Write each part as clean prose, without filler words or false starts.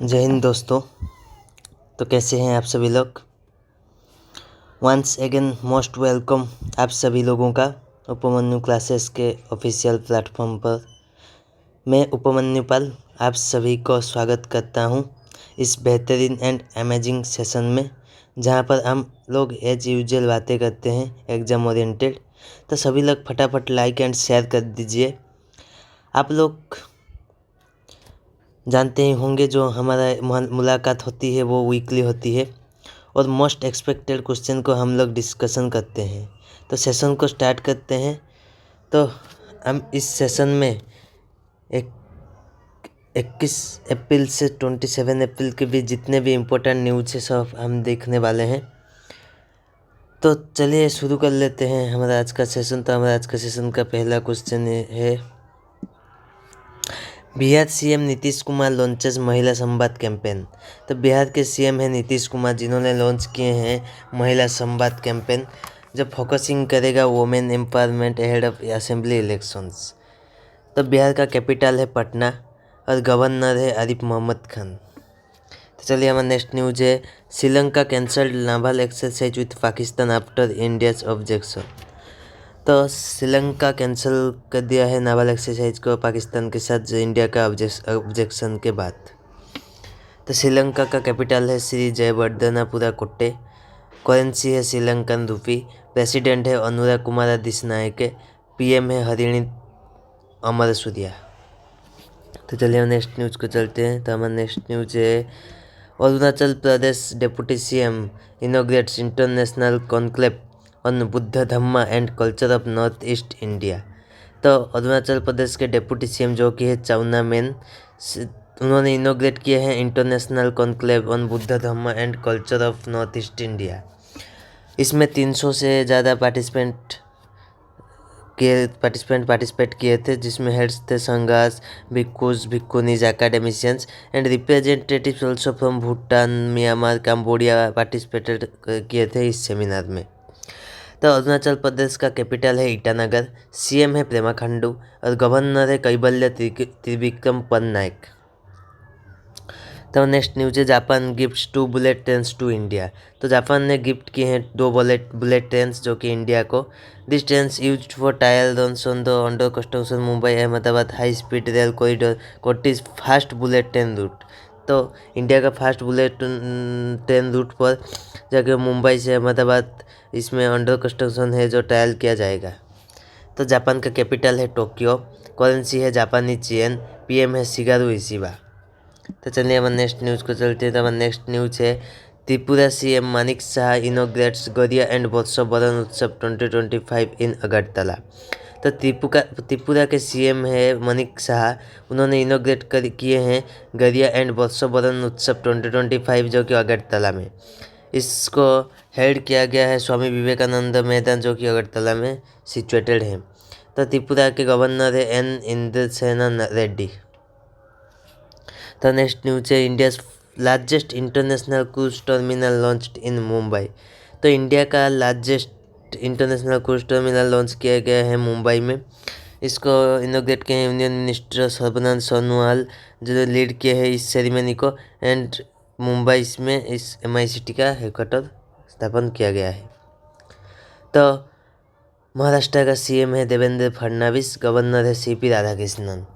जय हिंद दोस्तों। तो कैसे हैं आप सभी लोग। वंस अगेन मोस्ट वेलकम आप सभी लोगों का उपमन्यु क्लासेस के ऑफिशियल प्लेटफॉर्म पर। मैं उपमन्यु पाल आप सभी को स्वागत करता हूं इस बेहतरीन एंड अमेजिंग सेशन में, जहां पर हम लोग एज यूजुअल बातें करते हैं एग्जाम ओरिएंटेड। तो सभी लोग फटाफट लाइक एंड शेयर कर दीजिए। आप लोग जानते ही होंगे जो हमारा मुलाकात होती है वो वीकली होती है और मोस्ट एक्सपेक्टेड क्वेश्चन को हम लोग डिस्कशन करते हैं। तो सेशन को स्टार्ट करते हैं। तो हम इस सेशन में 21 अप्रैल से 27 अप्रैल के बीच जितने भी इम्पोर्टेंट न्यूज़ है सब हम देखने वाले हैं। तो चलिए शुरू कर लेते हैं हमारा आज का सेशन। तो हमारा आज का सेशन का पहला क्वेश्चन है, बिहार सीएम नीतीश कुमार लॉन्चेस महिला संवाद कैंपेन। तो बिहार के सीएम हैं नीतीश कुमार, जिन्होंने लॉन्च किए हैं महिला संवाद कैंपेन, जो फोकसिंग करेगा women empowerment ahead of assembly elections. तो बिहार का कैपिटल है पटना और गवर्नर है आरिफ मोहम्मद खान। तो चलिए हमारा नेक्स्ट न्यूज है, Sri Lanka cancelled novel exercise with Pakistan after India's objection. तो श्रीलंका कैंसिल कर दिया है नावल एक्सरसाइज को पाकिस्तान के साथ इंडिया का ऑब्जेक्शन के बाद। तो श्रीलंका का कैपिटल है श्री जयवर्धनापुरा कोट्टे। करेंसी है श्रीलंकन रूपी। प्रेसिडेंट है अनुरा कुमार दिसनायके। पीएम है हरिणी अमरसूरिया। तो चलिए हम नेक्स्ट न्यूज़ को चलते हैं। तो हमारा नेक्स्ट न्यूज़ है, Arunachal Pradesh deputy CM inaugurates international conclave on Buddha Dhamma and culture of north east India. तो अरुणाचल प्रदेश के डेप्यूटी सीएम जो कि है चाउना मेन, उन्होंने इनोग्रेट किए हैं international conclave on Buddha Dhamma and culture of north east India. इसमें 300 से ज़्यादा पार्टिसिपेट किए थे, जिसमें हेड्स थे sanghas, bhikkhus, bhikkhunis, academicians and representatives also from Bhutan, Myanmar, Cambodia participated किए थे इस सेमिनार में। तो अरुणाचल प्रदेश का कैपिटल है ईटानगर। सीएम है पेमा खांडू और गवर्नर है कैबल्य त्रिविक्रम पन्नायक। तो नेक्स्ट न्यूज है, Japan gifts 2 bullet trains to India. तो जापान ने गिफ्ट किए हैं 2 बुलेट ट्रेन्स जो कि इंडिया को। This trains used for trial runs on the under construction Mumbai Ahmedabad high speed rail corridor कोटिज फास्ट बुलेट ट्रेन रूट। तो इंडिया का फास्ट बुलेट ट्रेन रूट पर जाके मुंबई से अहमदाबाद इसमें अंडर कंस्ट्रक्शन है जो ट्रायल किया जाएगा। तो जापान का कैपिटल है टोक्यो। करेंसी है जापानी चेन। पीएम है शिगारू इशिबा। तो चलिए हमारे नेक्स्ट न्यूज़ को चलते हैं। तो हमारा नेक्स्ट न्यूज़ है, त्रिपुरा सीएम मानिक शाह इनोग्रेट्स गौरिया एंड महोत्सव वरण उत्सव 2025 इन अगरतला। तो त्रिपुरा के सीएम है मानिक शाह, उन्होंने इनोग्रेट किए हैं गौरिया एंड महोत्सव वरण उत्सव 2025 जो कि अगरतला में। इसको हेड किया गया है स्वामी विवेकानंद मैदान जो कि अगरतला में सिचुएटेड है। तो त्रिपुरा के गवर्नर है एन इंद्रसेना रेड्डी। तो नेक्स्ट न्यूज है, India's largest international cruise terminal launched in Mumbai. तो इंडिया का largest international cruise terminal launch किया गया है मुंबई में। इसको इनोग्रेट किए हैं यूनियन मिनिस्टर सर्बानंद सोनोवाल, जो लीड किए हैं इस सेरेमनी को। एंड मुंबई इसमें इस MICT का हेडक्वार्टर स्थापन किया गया है। तो महाराष्ट्र का सीएम है देवेंद्र फडणवीस, गवर्नर है CP राधाकृष्णन।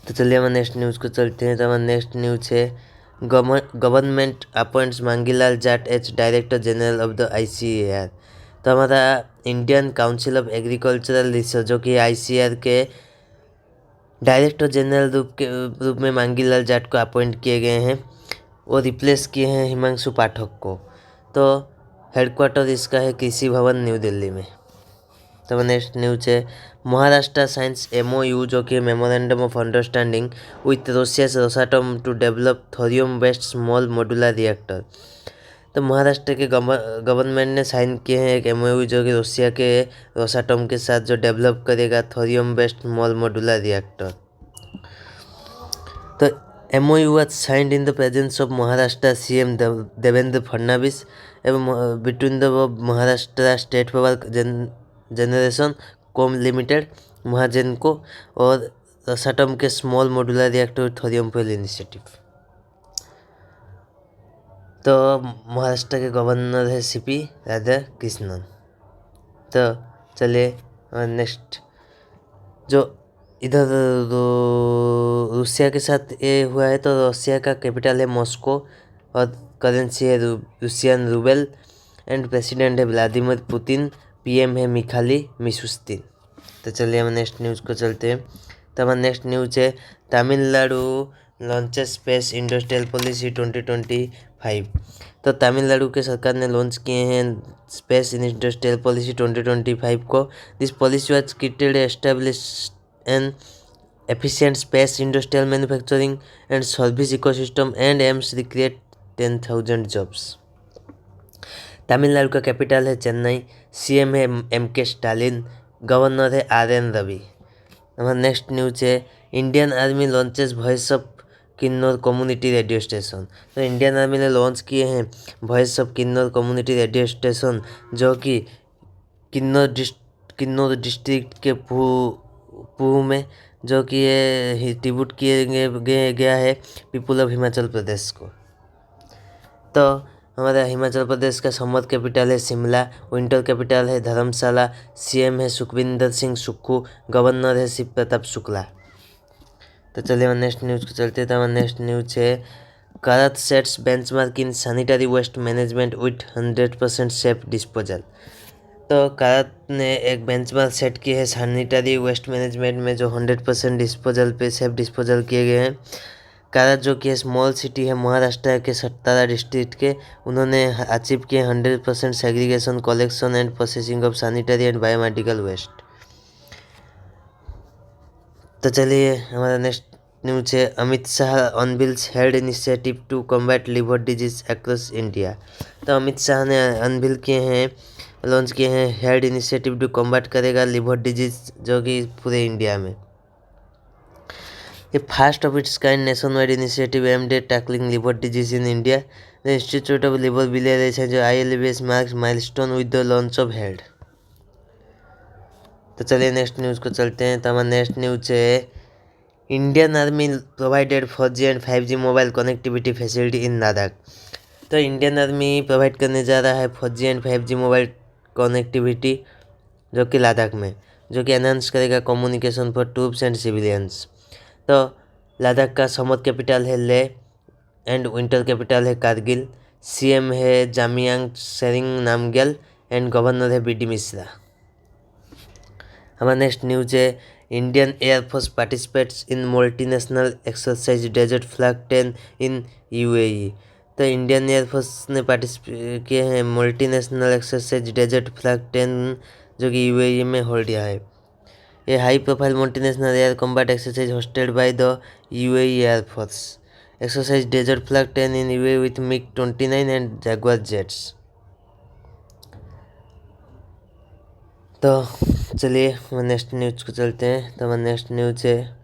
तो चलिए हम नेक्स्ट न्यूज़ को चलते हैं। तो हमारा नेक्स्ट न्यूज़ है, government appoints Mangilal Jat as director general of the ICAR। तो हमारा Indian council of agricultural research जो कि ICAR के डायरेक्टर जनरल रूप में मांगीलाल जाट को अपॉइंट किए गए हैं। वो रिप्लेस किए हैं हिमांशु पाठक को। तो हेडक्वार्टर इसका है कृषि भवन न्यू दिल्ली में। तो नेक्स्ट न्यूज है, महाराष्ट्र साइंस MOU जो कि memorandum of understanding with Russia Rosatom to develop thorium based small modular reactor. तो महाराष्ट्र के गवर्नमेंट ने साइन किए हैं एक MOU जो कि रशिया के रोसाटम के साथ जो डेवलप करेगा thorium based small modular reactor. तो MOU was signed in the presence of Maharashtra CM Devendra Fadnavis एवं between the Maharashtra state power generation co limited Mahagenco और रसाटम के small modular reactor thorium fuel initiative. तो महाराष्ट्र के गवर्नर है सीपी राधाकृष्णन। तो चलिए नेक्स्ट, जो इधर रूसिया के साथ ये हुआ है, तो रूसिया का कैपिटल है मॉस्को और करेंसी है रूसियन रूबेल एंड प्रेसिडेंट है व्लादिमीर पुतिन, पीएम है मिखाली मिशुस्तिन। तो चलिए हम नेक्स्ट न्यूज़ को चलते हैं। तो हमारा नेक्स्ट न्यूज़ है Tamil Nadu launches space industrial policy 2025। तो तमिलनाडु के सरकार ने लॉन्च किए हैं स्पेस इंडस्ट्रियल पॉलिसी 2025 को। This policy was created establish an efficient space industrial manufacturing and service ecosystem and aims to create 10,000 jobs। Tamil Nadu का कैपिटल है चेन्नई, सीएम है एमके स्टालिन, गवर्नर है आरएन रवि। हमारा नेक्स्ट न्यूज है Indian army launches voice of Kinnaur community radio station. तो Indian army ने launch किए हैं voice of Kinnaur community radio station, जो कि किन्नौर डिस्ट्रिक्ट के पूह में, जो कि ये ट्रिब्यूट गया है पीपुल ऑफ हिमाचल प्रदेश को। तो हमारा हिमाचल प्रदेश का समर कैपिटल है शिमला, विंटर कैपिटल है धर्मशाला, सीएम है सुखविंदर सिंह सुक्खू, गवर्नर है शिव प्रताप शुक्ला। तो चलिए हम नेक्स्ट न्यूज़ को चलते हैं। तो हमारा नेक्स्ट न्यूज़ है Bharat sets benchmark in sanitary waste management with 100% safe disposal. तो भारत ने एक बेंचमार्क सेट की है सैनिटरी वेस्ट मैनेजमेंट में, जो 100% डिस्पोजल पे सेफ डिस्पोजल किए गए हैं। भारत जो कि स्मॉल सिटी है महाराष्ट्र के सत्तारा डिस्ट्रिक्ट के, उन्होंने अचीव किए 100% segregation, collection and processing of sanitary and biomedical waste. तो चलिए हमारा नेक्स्ट न्यूज है Amit Shah unveils health initiative to combat liver disease across India. तो अमित शाह ने अनविल किए हैं, लॉन्च किए हैं हेल्थ इनिशिएटिव टू कॉम्बैट करेगा लिवर डिजीज, जो कि पूरे इंडिया में। ये first of its kind nation wide initiative aimed at tackling liver disease in India. The institute of liver village है जो ILVS marks milestone with the launch of health. तो चलिए नेक्स्ट न्यूज़ को चलते हैं। तो हमारा नेक्स्ट न्यूज है Indian army provided 4G and 5G mobile connectivity facility in Ladakh. तो इंडियन आर्मी प्रोवाइड करने जा रहा है 4G and 5G mobile connectivity, जो कि लद्दाख में, जो कि एनहांस करेगा communication for troops and civilians. तो लद्दाख का समर कैपिटल है ले एंड विंटर कैपिटल है कारगिल, सीएम है जामियांग सेरिंग नामग्याल एंड गवर्नर है BD मिश्रा। हमारा नेक्स्ट न्यूज है Indian air force participates in multinational exercise desert flag 10 in UAE। तो इंडियन एयरफोर्स ने पार्टिसिपेट किए हैं मल्टीनेशनल एक्सरसाइज डेजर्ट फ्लैग 10, जो कि UAE में होल्ड किया है। ये high profile multinational air combat exercise hosted by the UAE air force. Exercise desert flag 10 in UAE with MiG-29 and jaguar jets. तो चलिए हम नेक्स्ट न्यूज़ को चलते हैं। तो हमारा नेक्स्ट न्यूज़ है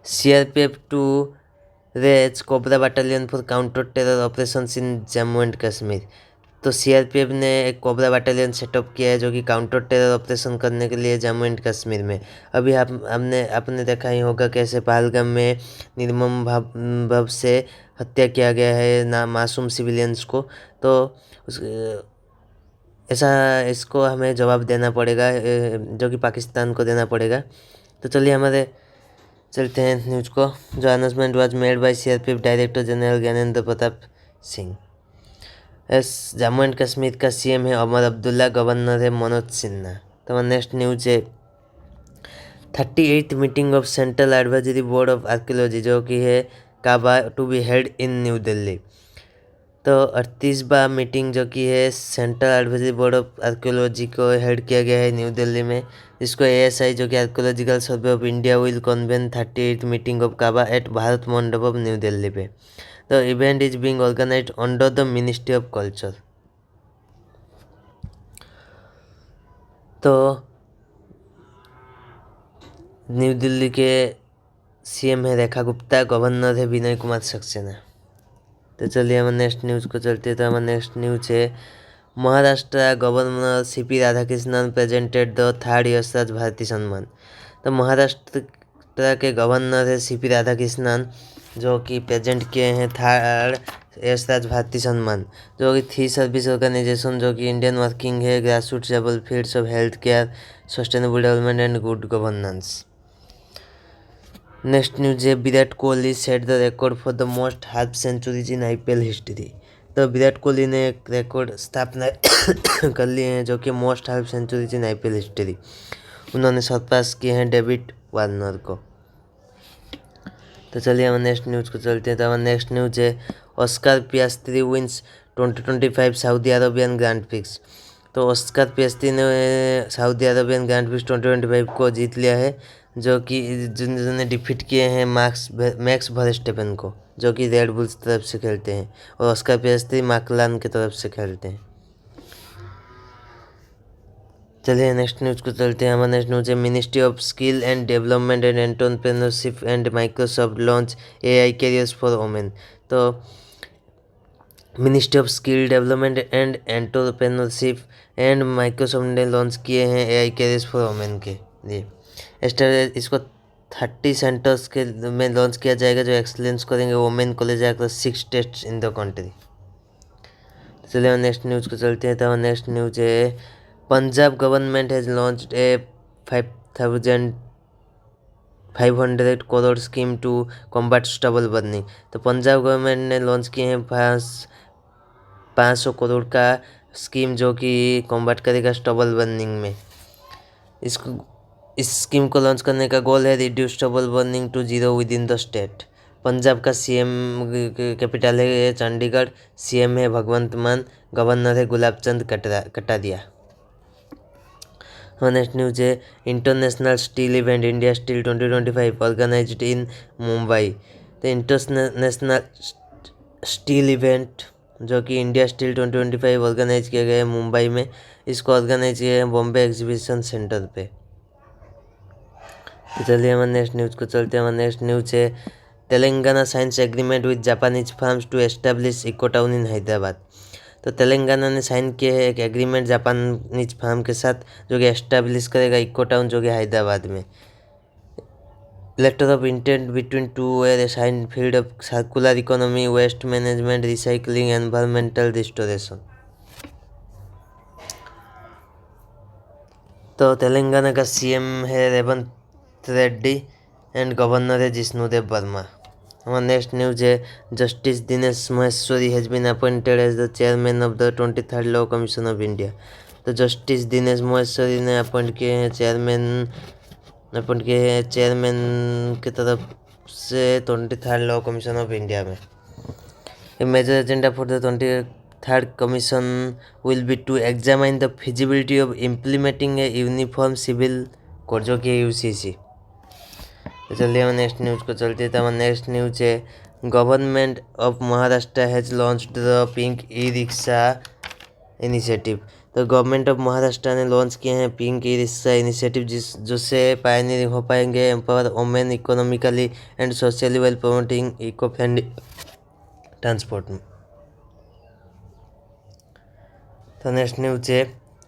CRPF to raise cobra battalion for counter terror operations in Jammu and Kashmir. तो CRPF ने एक कोबरा बटालियन सेटअप किया है, जो कि काउंटर टेरर ऑपरेशन करने के लिए जम्मू एंड कश्मीर में। अभी आपने देखा ही होगा कैसे पहलगाम में निर्मम भाव से हत्या किया गया है ना मासूम सिविलियंस को। तो उस ऐसा इसको हमें जवाब देना पड़ेगा, जो कि पाकिस्तान को देना पड़ेगा। तो चलिए हमारे चलते हैं न्यूज़ को। जो announcement was made by CRPF director general Gyanendra Pratap Singh. Jammu and Kashmir का CM है अमर अब्दुल्ला, गवर्नर है मनोज सिन्हा। तो हमारा नेक्स्ट न्यूज़ है 38th meeting of central advisory board of archaeology, जो कि है CABA, to be held in New Delhi. तो 38वां मीटिंग जो कि है central advisory board of archaeology को हेड किया गया है न्यू दिल्ली में, जिसको ASI जो कि archaeological survey of India will convene 38th meeting of CABA at Bharat Mandapam New Delhi पे। The event is being organised under the ministry of culture. तो न्यू दिल्ली के CM है रेखा गुप्ता, गवर्नर है विनय कुमार सक्सेना। तो चलिए हम नेक्स्ट न्यूज़ को चलते हैं। तो हमारा नेक्स्ट न्यूज़ है Maharashtra governor CP Radhakrishnan presented the 3rd Yashraj Bharati Samman. तो महाराष्ट्र महाराष्ट्र के गवर्नर है सीपी राधाकृष्णन, जो कि प्रेजेंट किए हैं थर्ड यशराज भारती सम्मान, जो कि 3 सर्विस ऑर्गेनाइजेशन, जो कि इंडियन वर्किंग है grassroots level fields of health care, sustainable development and good governance. Next news है Virat Kohli set the record for the most half centuries in IPL history. तो विराट कोहली ने एक रिकॉर्ड स्थापना कर लिए हैं, जो कि most half centuries in IPL history. उन्होंने सरपास किए हैं डेविड वार्नर को। तो चलिए हम नेक्स्ट न्यूज़ को चलते हैं। तो हमारा नेक्स्ट न्यूज है Oscar Piastri wins 2025 Saudi Arabian grand prix. तो ऑस्कार पियास्त्री ने सऊदी अरबियन ग्रैंड प्रिक्स 2025 को जीत लिया है, जो कि जिन्होंने डिफीट किए हैं मैक्स वर्स्टेपेन को, जो कि रेड बुल्स तरफ से खेलते हैं, और ऑस्कार पियास्त्री मैकलान की तरफ से खेलते हैं। चलिए नेक्स्ट न्यूज़ को चलते हैं। हमारा नेक्स्ट न्यूज़ है ministry of skill and development and entrepreneurship and Microsoft launch AI careers for women. तो ministry of skill development and entrepreneurship and Microsoft ने लॉन्च किए हैं AI कैरियर्स फॉर वुमेन के लिए। इसको 30 सेंटर्स के में लॉन्च किया जाएगा, जो एक्सलेंस करेंगे women college across 6 states in the country. चलिए हम नेक्स्ट न्यूज़ को चलते हैं। तो हमारा नेक्स्ट न्यूज़ है Punjab government has launched a 5,500 crore scheme to combat stubble burning. तो पंजाब गवर्नमेंट ने लॉन्च किए हैं 500 करोड़ का स्कीम, जो कि कॉम्बैट करेगा स्टबल बर्निंग में। इस स्कीम को लॉन्च करने का गोल है reduce stubble burning to 0 within the state. Punjab का CM कैपिटल है चंडीगढ़, CM है भगवंत मान, गवर्नर है गुलाब चंद कटारिया। नेक्स्ट न्यूज है international steel event India steel 2025 organised in Mumbai. तो इंटरनेशनल स्टील इवेंट, जो कि इंडिया स्टील 2025 ऑर्गेनाइज किया गया है मुंबई में, इसको ऑर्गेनाइज किया है बॉम्बे एग्जीबिशन सेंटर पे। तो चलिए हमारे नेक्स्ट न्यूज़ को चलते हैं। हमारे नेक्स्ट न्यूज़ है Telangana signs agreement with Japanese firms to establish eco town in Hyderabad. तो तेलंगाना ने साइन किए हैं एक एग्रीमेंट जापानीज फार्म के साथ, जो कि एस्टेब्लिश करेगा इको टाउन, जो कि हैदराबाद में। Letter of intent between two were sign field of circular economy, waste management, recycling, environmental restoration. तो तेलंगाना का CM है रेवंत रेड्डी एंड गवर्नर है जिष्णुदेव वर्मा। हमारा नेक्स्ट न्यूज है justice Dinesh Maheshwari has been appointed as the chairman of the 23rd law commission of India. तो justice Dinesh Maheshwari ने appoint किए हैं चेयरमैन की तरफ से 23rd law commission of India में। A major agenda for the 23rd commission will be to examine the feasibility of implementing a uniform civil code, जो कि UCC। तो चलिए हम नेक्स्ट न्यूज़ को चलते हैं। तो हमारा नेक्स्ट न्यूज़ है government of Maharashtra has launched the pink e-rickshaw initiative. तो गवर्नमेंट ऑफ महाराष्ट्र ने लॉन्च किए हैं पिंक ई-रिक्शा इनिशिएटिव, जिससे पायनियरिंग हो पाएंगे empower women economically and socially well promoting eco friendly transport. तो नेक्स्ट न्यूज़ है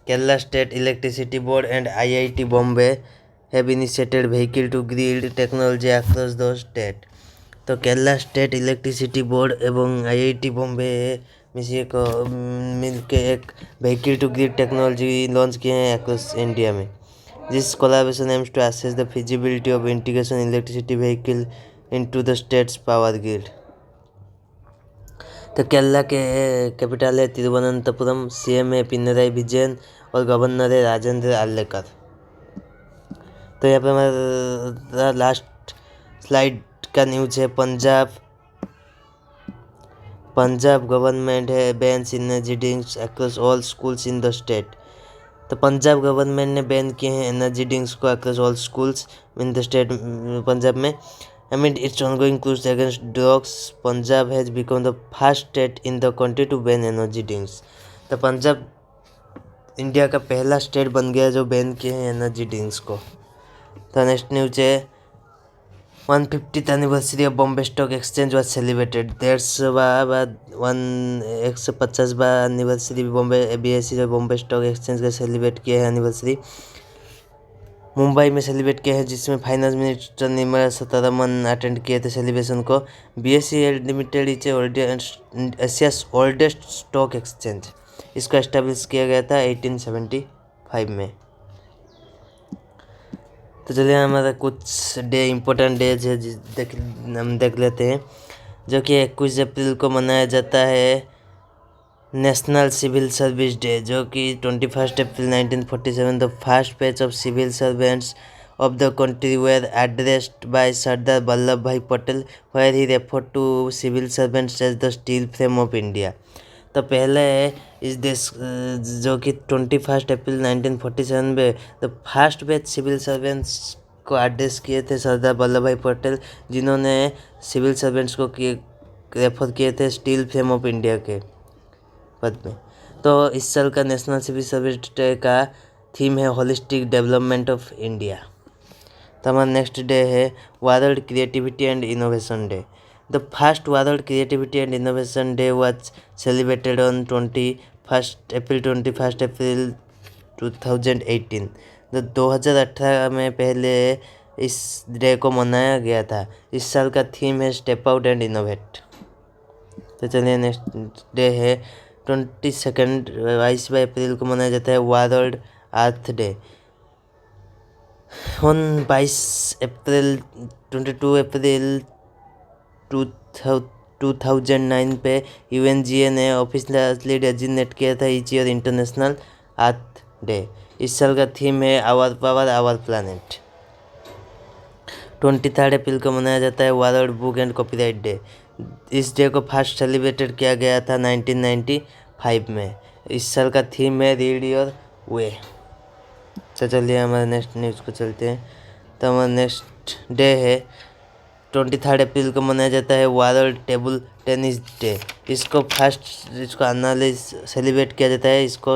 Kerala state electricity board and IIT Bombay have initiated vehicle to grid technology across the state। तो Kerala state electricity board एवं IIT Bombay मिल के एक vehicle to grid technology launch किए हैं across India में। This collaboration aims to assess the feasibility of integration electricity vehicle into the states power grid. तो केरला के कैपिटल है तिरुवनंतपुरम, CM है पिनराई विजयन और गवर्नर है राजेंद्र आर्लेकर। तो यहाँ पे हमारा लास्ट स्लाइड का न्यूज़ है पंजाब गवर्नमेंट है bans energy drinks across all schools in the state. तो पंजाब गवर्नमेंट ने बैन किए हैं एनर्जी ड्रिंक्स को across all schools in the state Punjab में। Amid its ongoing push against drugs, Punjab has become the first state in the country to ban energy drinks। तो Punjab India का पहला state बन गया जो बैन किए हैं एनर्जी ड्रिंक्स को। तो नेक्स्ट न्यूज है 150th anniversary of Bombay stock exchange was celebrated. 150वां एनिवर्सरी बॉम्बे BSE जो बॉम्बे स्टॉक एक्सचेंज का सेलिब्रेट किया है एनिवर्सरी। मुंबई में सेलिब्रेट किया है, जिसमें finance minister Nirmala Sitharaman attend किए थे सेलिब्रेशन को। BSE limited is Asia's oldest stock exchange, इसको एस्टेब्लिश किया गया था 1875 में। तो चलिए हमारा कुछ इम्पोर्टेंट डेज है हम देख लेते हैं, जो कि 21 अप्रैल को मनाया जाता है नेशनल सिविल सर्विस डे, जो कि 21 अप्रैल 1947 the first batch of civil servants of the country were addressed by Sardar Vallabh Bhai Patel, where he referred to civil servants as the steel frame of India. तो पहले इस देश जो कि 21 अप्रैल 1947 में the first batch civil servants को एड्रेस किए थे सरदार वल्लभ भाई पटेल, जिन्होंने सिविल सर्वेंट्स को रेफर किए थे स्टील फ्रेम ऑफ इंडिया के पद में। तो इस साल का नेशनल सिविल सर्विस डे का थीम है होलिस्टिक डेवलपमेंट ऑफ इंडिया। तो हमारा नेक्स्ट डे है world creativity and innovation day. The first world creativity and innovation day was celebrated on 21 अप्रैल 2018। तो 2018 में पहले इस डे को मनाया गया था। इस साल का थीम है स्टेप आउट एंड इनोवेट। तो चलिए नेक्स्ट डे है 22 अप्रैल को मनाया जाता है वर्ल्ड अर्थ डे। ऑन 22 अप्रैल 2009 पे UNGA ने ऑफिशियली डेजिग्नेट किया था ईच ईयर इंटरनेशनल अर्थ डे। इस साल का थीम है आवर पावर आवर प्लानेट। 23 अप्रैल को मनाया जाता है world book and copyright day. इस डे को फर्स्ट सेलिब्रेटेड किया गया था 1995 में। इस साल का थीम है रीड योर वे। तो चलिए हमारे नेक्स्ट न्यूज़ को चलते हैं। तो हमारा नेक्स्ट डे है 23 अप्रैल को मनाया जाता है वर्ल्ड टेबल टेनिस डे। इसको एनालिस सेलिब्रेट किया जाता है। इसको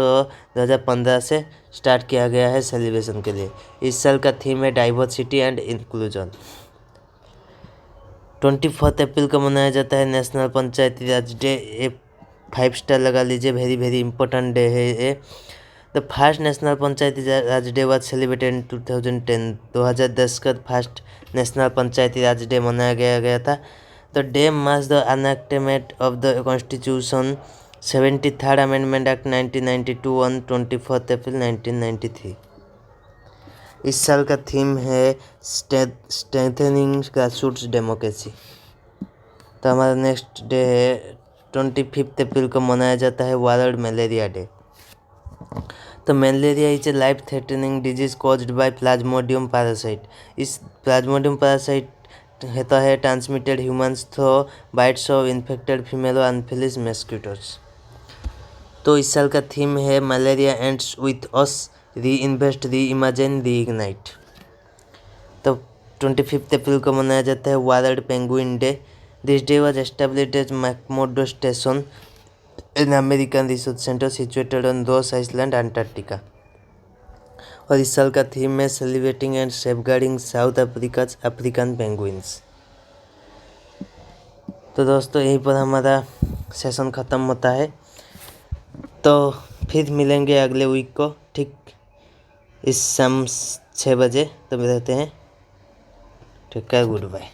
2015 से स्टार्ट किया गया है सेलिब्रेशन के लिए। इस साल का थीम है डाइवर्सिटी एंड इंक्लूजन। 24 अप्रैल को मनाया जाता है नेशनल पंचायती राज डे। 5 स्टार लगा लीजिए, वेरी वेरी इंपॉर्टेंट डे है ये। The first national Panchayati Raj day was celebrated in 2010। 2010 का फर्स्ट नेशनल पंचायती राज डे मनाया गया था। The day marks the enactment of the constitution 73rd amendment act 1992 on 24 अप्रैल 1993। इस साल का थीम है स्ट्रेंथनिंग ग्रासरूट्स डेमोक्रेसी। तो हमारा नेक्स्ट डे है 25 अप्रैल को मनाया जाता है वर्ल्ड मलेरिया डे। तो malaria is a life threatening disease caused by Plasmodium parasite. इस प्लाज्मोडियम पैरासाइट होता है transmitted humans through bytes of infected female और एनोफिलिस मस्किटोज। तो इस साल का थीम है मलेरिया एंड्स विथ अस, री इन्वेस्ट, री इमेजिन, री इग्नाइट। तो 25 अप्रैल को मनाया जाता है world penguin day. This day was established as McMurdo station, an American research center situated on Ross island, Antarctica. और इस साल का थीम है celebrating and safeguarding South Africa's African penguins. तो दोस्तों यहीं पर हमारा सेशन ख़त्म होता है। तो फिर मिलेंगे अगले वीक को ठीक इस शाम 6 बजे। तो रहते हैं, ठीक है, गुड बाय।